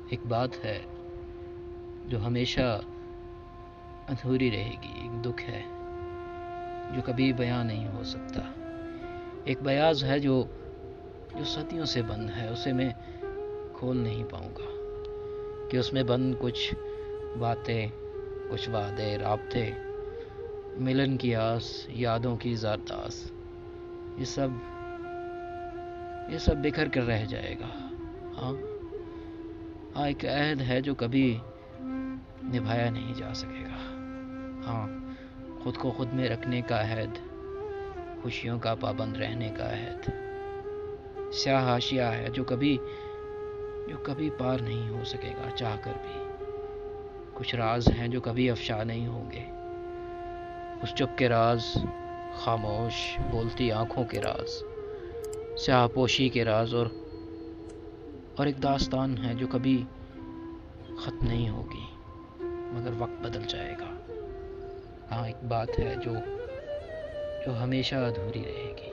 ایک بات ہے جو ہمیشہ ادھوری رہے گی، ایک دکھ ہے جو کبھی بیان نہیں ہو سکتا، ایک بیاض ہے جو صدیوں سے بند ہے، اسے میں کھول نہیں پاؤں گا کہ اس میں بند کچھ باتیں، کچھ وعدے، رابطے، ملن کی آس، یادوں کی زارداس، یہ سب بکھر کر رہ جائے گا۔ ہاں ایک عہد ہے جو کبھی نبھایا نہیں جا سکے گا۔ ہاں خود کو خود میں رکھنے کا عہد، خوشیوں کا پابند رہنے کا عہد، سیاہ حاشیہ ہے جو کبھی پار نہیں ہو سکے گا چاہ کر بھی۔ کچھ راز ہیں جو کبھی افشا نہیں ہوں گے، اس چپ کے راز، خاموش بولتی آنکھوں کے راز، سیاہ پوشی کے راز، اور ایک داستان ہے جو کبھی ختم نہیں ہوگی مگر وقت بدل جائے گا۔ ہاں ایک بات ہے جو ہمیشہ ادھوری رہے گی۔